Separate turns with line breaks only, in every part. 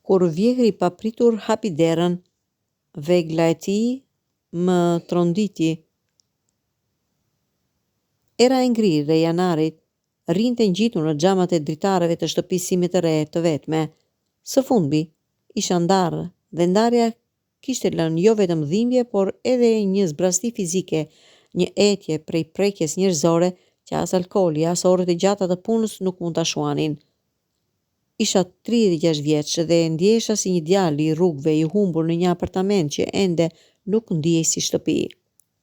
Kur vjehri i papritur hapi derën, vegla e tij më tronditi. Era e ngrirë e janarit rrinte ngjitur në xhamat e dritarëve të shtëpisë sime të re të vetme. Së fundmi, isha ndarë dhe ndarja kishte lënë jo vetëm dhimbje, por edhe një zbrasti fizike, një etje prej prekjes njerëzore që as alkooli, as orët e gjata të punës nuk mund ta shuanin. Isha 36 vjeç dhe ndjehesha si një djalë i rrugëve i humbur në një apartament që ende nuk ndihej si shtëpi.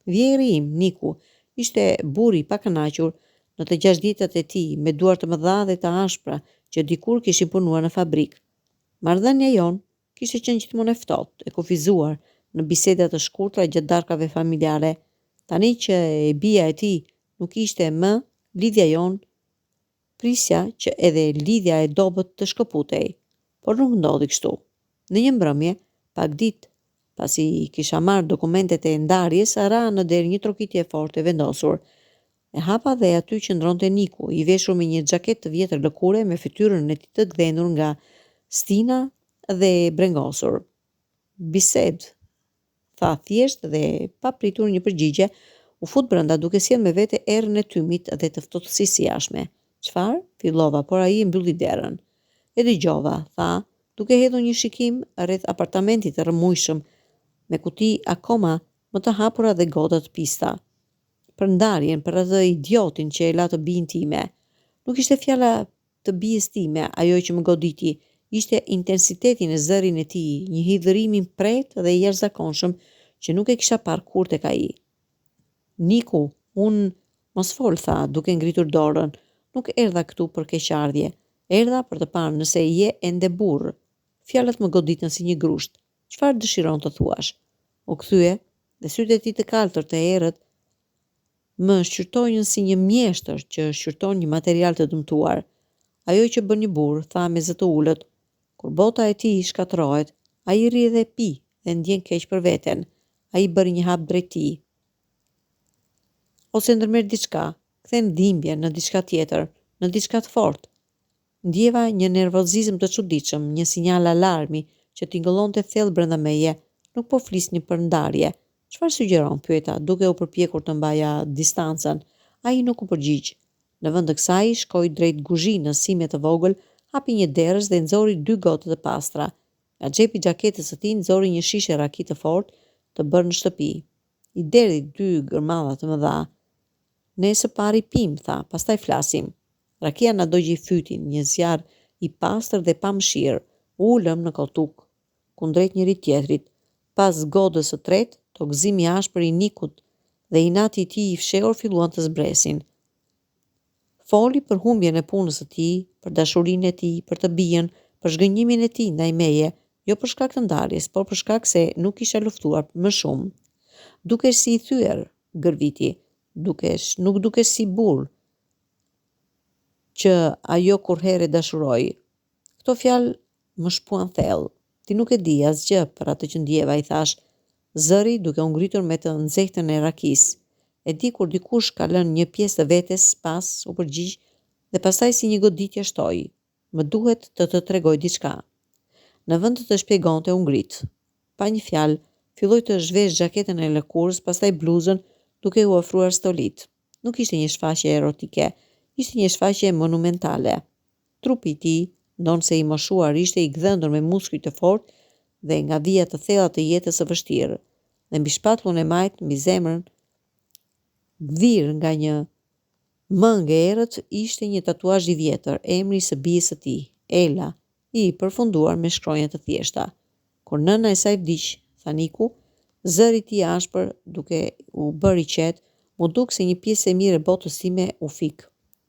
Vjehri im, Niku, ishte burri i pakënaqur në të 6 ditët e tij, me duar të mëdha dhe të ashpra që dikur kishin punuar në fabrikë. Marrëdhënia jon kishte qenë gjithmonë e ftohtë, e kufizuar në biseda të shkurtra gjatë darkave familjare. Tani që e bija e tij nuk ishte më, lidhja jon prisja që edhe lidhja e dobët të shkëputej, por nuk ndodhi kështu. Në një mbrëmje, pak ditë pasi kisha marrë dokumentet e ndarjes, ra në derë një trokitje e fortë e vendosur. E hapa dhe aty qëndronte Niku, i veshur me një xhaketë të vjetër lëkure me fytyrën e tij të gdhendur nga stina dhe brengosur. Bisedë, tha thjesht dhe pa pritur një përgjigje, u fut brenda duke sjellë me vete errën e tymit dhe të ftohtësisë së jashtme. Çfarë? Fillova, por ai e mbylli derën. E dëgjova, tha, duke hedhur një shikim rreth apartamentit të rrëmujshëm, me kuti akoma më të hapura dhe goda të pista. Për ndarjen, për atë idiotin që e la të bijën time. Nuk ishte fjala të bijës time ajo që më goditi, ishte intensiteti në zërin e tij, një hidhërim i prehtë dhe i jashtëzakonshëm që nuk e kisha parë kurrë tek ai. Niku, mos fol, tha, duke ngritur dorën. Nuk erdha këtu për keqardhje. Erdha për të parë nëse je ende burr. Fjalat më goditën si një grusht. Çfarë dëshiron të thuash? U kthye dhe sytë e tij të kaltër të errët më shqyrtojnë si një mjeshtër që shqyrton një material të dëmtuar. Ajo që bën një burr, tha me zë të ulët. Kur bota e tij shkatërrohet, ai rri dhe pi dhe ndjen keq për veten. Ai bëri një hap drejt tij. Ose ndërmerr diçka, kthen dhimbjen në diçka tjetër, në diçka të fortë. Ndjeva një nervozizëm të çuditshëm, një sinjal alarmi që tingëllonte thellë brenda meje. Nuk po flisni për ndarje. Çfarë sugjeron? Pyeta, duke u përpjekur të mbaja distancën. Ai nuk u përgjigj. Në vend të kësaj, shkoi drejt kuzhinës sime të vogël, hapi një derës dhe nxori 2 gotë të pastra. Nga xhepi i xhaketës së tij nxori një shishe raki të fortë të bërë në shtëpi. I deri 2 gërmalla të mëdha. Ne së pari pim, tha, pastaj flasim. Rakia na dogji fytin, një zjarr i pastër dhe pa mëshirë. Ulëm në koltuk, kundrejt njëri tjetrit. Pas godës së tretë, tokëzimi i ashpër i Nikut dhe inati i tij i fshehur filluan të zbresin. Foli për humbjen e punës së tij, për dashurinë e tij, për të bijën, për zhgënjimin e tij ndaj meje, jo për shkak të ndarjes, por për shkak se nuk kisha luftuar më shumë. Dukesh si i thyer, gërviti. Nuk dukesh si burr që ajo kurrherë dashuroi. Këto fjalë më shpuan thellë. Ti nuk e di asgjë për atë që ndjeva, i thash, zëri duke u ngritur me të nxehtën e rakisë. E di kur dikush ka lënë një pjesë të vetes pas, u përgjigj dhe pastaj si një goditje shtoi. Më duhet të tregoj diçka. Në vend të shpjegonte u ngrit. Pa një fjalë, filloi të zhvesh xhaketën e lëkurës, pastaj bluzën, duke u ofruar stolit. Nuk ishte një shfaqje erotike, ishte një shfaqje monumentale. Trupi i tij, ndonse i moshuar, ishte i gdhëndur me muskujt të fortë dhe nga vija të thella të jetës së vështirë. Dhe mbi shpatullën e majt, mbi zemrën, gdhir nga një mëngë e errët, ishte një tatuazh i vjetër, emri i së bijës së tij, Ela, i përfunduar me shkronja të thjeshta. Kur nëna e saj vdiq, tha Niku, zëri i tij i ashpër, duke u bërë i qetë, mu duk se një pjesë e mirë e botës time u fik.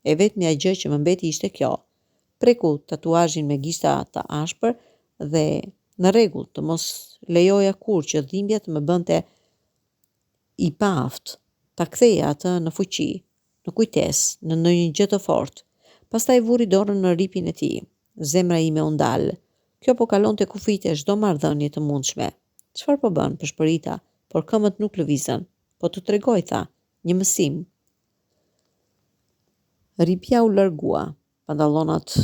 E vetmja gjë që më mbeti ishte kjo. Preku tatuazhin me gishta të ashpër dhe në rregull të mos lejoja kurrë që dhimbja të më bënte i paaft. Ta ktheja atë në fuqi, në kujtesë, në një gjë të fortë. Pastaj vuri dorën në ripin e tij. Zemra ime u ndal. Kjo po kalonte kufijtë e çdo marrëdhënie të mundshme. Çfarë po bën? Përshpërita, por këmbët nuk lëvizën. Po të tregoj, tha, një mësim. Ripja u largua. pantallonat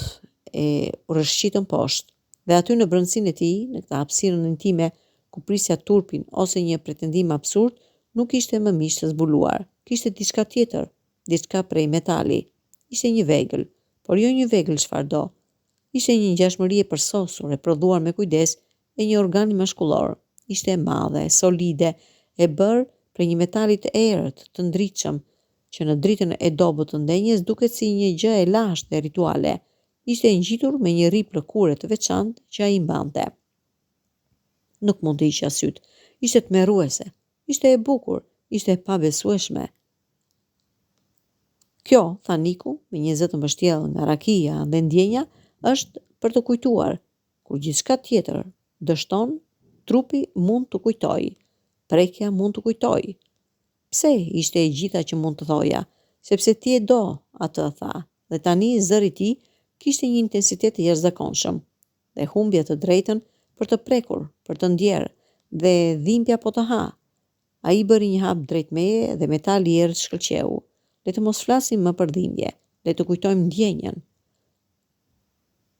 e rrëshqitën poshtë, dhe aty në brendësinë e tij, në këtë hapësirën intime ku prisja turpin ose një pretendim absurd, nuk ishte më mish të zbuluar. Kishte diçka tjetër, diçka prej metali. Ishte një vegël, por jo një vegël çfarëdo. Ishte një ngjashmëri e përsosur, e prodhuar me kujdes e një organi mashkullor. Ishte e madhe, solide, e bërë prej një metali të errët, të ndritshëm, që në dritën e dobët të ndenjes duket si një gjë e lashtë e rituale. Ishte e ngjitur me një rrip lëkure të veçantë që ai mbante. Nuk mund të hiqja syt. Ishte tmerruese, ishte e bukur, ishte e pabesueshme. Kjo, tha Niku, me një zë të mbështjellë nga rakia dhe ndjenja, është për të kujtuar. Kur gjithçka tjetër dështon, trupi mund të kujtojë. Prekja mund të kujtojë. Pse ishte e gjitha që mund të thoja? Sepse ti e do, atë tha, dhe tani zëri i tij kishte një intensitet të jashtëzakonshëm, dhe humbja të drejtën për të prekur, për të ndjerë, dhe dhimbja po të ha. Ai bëri një hap drejt meje dhe metali i errët shkëlqeu. Le të mos flasim më për dhimbje, le të kujtojmë ndjenjen.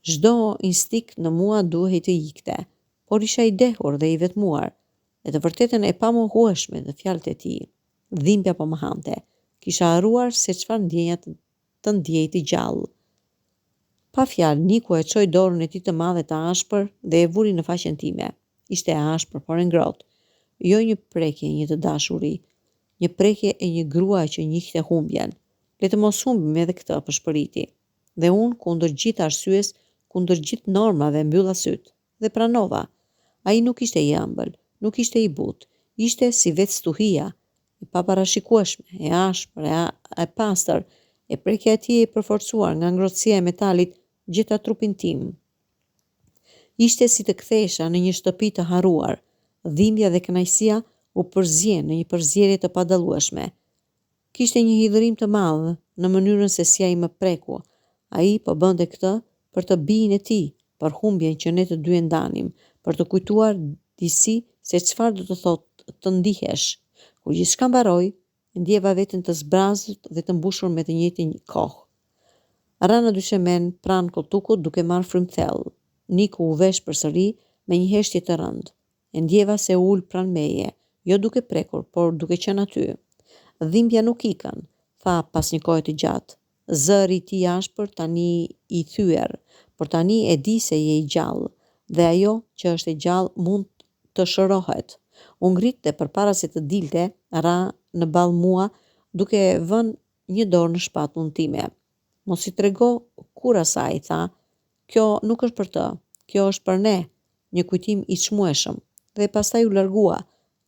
Çdo instinkt në mua duhej të ikte, por isha i dehur dhe i vetmuar, dhe të vërtetën e pamohueshme dhe fjalët e tij. Dhimbja po më hante. Kisha harruar se çfarë ndjenja të ndjej të gjallë. Pa fjalë, Niku e çoi dorën e tij të madhe të ashpër dhe e vuri në faqen time. Ishte e ashpër, por e ngrohtë. Jo një prekje e një të dashuri, një prekje e një grua që njihte humbjen. Le të mos humbim edhe këtë, përshpëriti. Dhe unë, kundër gjithë arsyes, kundër gjithë normave, mbylla syt dhe pranova. Ai nuk ishte i ëmbël, nuk ishte i butë, ishte si vetë stuhia, e paparashikueshme, e ashpër, e pastër, e prekja e tij e përforcuar nga ngrohtësia e metalit gjitha trupin tim. Ishte si të kthehesha në një shtëpi të harruar. Dhimbja dhe kënaqësia u përzien në një përzierje të padallueshme. Kishte një hidhërim të madh në mënyrën se si ai më preku. Ai po bënte këtë për të bijin e tij, për humbjen që ne të dy e ndanim, për të kujtuar disi se çfarë do të thotë të ndihesh. Kur gjithçka mbaroi, ndjeva veten të zbrazët dhe të mbushur me të njëjtin kohë. Rana dyshemën pranë koltukut duke marrë frymë thellë. Niku u vesh përsëri me një heshtje të rëndë. E ndjeva se u ul pranë meje, jo duke prekur, por duke qenë aty. Dhimbja nuk ikën, tha pas një kohe të gjatë. Zëri i tij ashpër tani i thyer, por tani e di se je i gjallë, dhe ajo që është e gjallë mund të shërohet. U ngrit dhe përpara se të dilte, ra në ballë mua, duke vënë një dorë në shpatullën time. Mos i trego kur asaj, tha. Kjo nuk është për të, kjo është për ne, një kujtim i çmueshëm. Dhe pastaj u largua,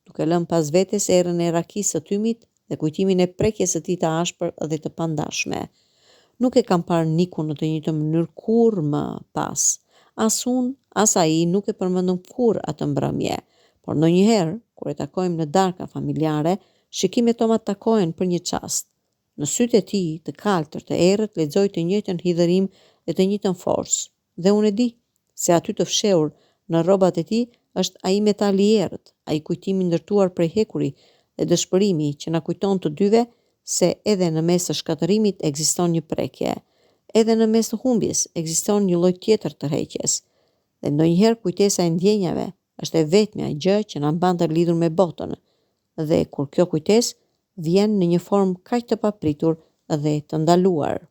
duke lënë pas vetes erën e rakisë së tymit dhe kujtimin e prekjes së tij të ashpër dhe të pandashme. Nuk e kam parë Nikun në të njëjtën mënyrë kurrë më pas. As unë, as ai nuk e përmendëm kurrë atë mbrëmje, por ndonjëherë, kur e takojmë në darka familjare, shikimet tona takohen për një çast. Në sytë e tij, të kaltër, të errët, lexoj të njëjtën hidhërim dhe të njëjtën forcë. Dhe unë e di se aty të fshehur në rrobat e tij është ai metali i errët, ai kujtimi ndërtuar prej hekuri dhe dëshpërimi që na kujton të dyve se edhe në mes të shkatërimit ekziston një prekje, edhe në mes të humbjes ekziston një lloj tjetër tërheqjes. Dhe ndonjëherë kujtesa e ndjenjave është e vetmja gjë që na mban të lidhur me botën, dhe kur kjo kujtesë vjen në një formë kaq të papritur dhe të ndaluar.